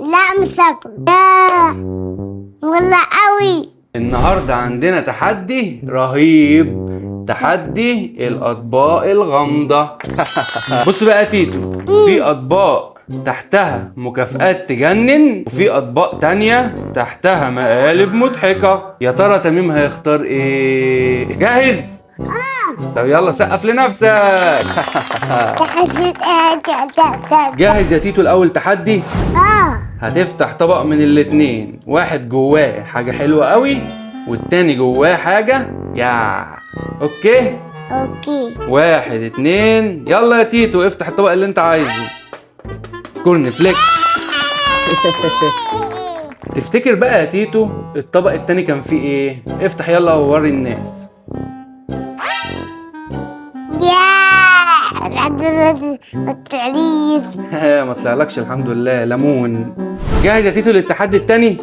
لا مش هاكل. ياه مولع قوي. النهارده عندنا تحدي رهيب، تحدي الأطباق الغامضة. بص بقى يا تيتو، في أطباق تحتها مكافآت تجنن، وفي أطباق تانية تحتها مقالب مضحكة. يا ترى تميم هيختار إيه؟ جاهز؟ طب يلا سقف لنفسك. جاهز يا تيتو الأول تحدي؟ هتفتح طبق من الاتنين، واحد جواه حاجة حلوة قوي والتاني جواه حاجة اوكي؟ اوكي. 1 2 يلا يا تيتو افتح الطبق اللي انت عايزه. كورن فليكس. تفتكر بقى يا تيتو الطبق التاني كان فيه ايه؟ افتح يلا ووري الناس. ياه التعريف. ما طلعلكش الحمد لله، ليمون. جاهز يا تيتو للتحدي التاني؟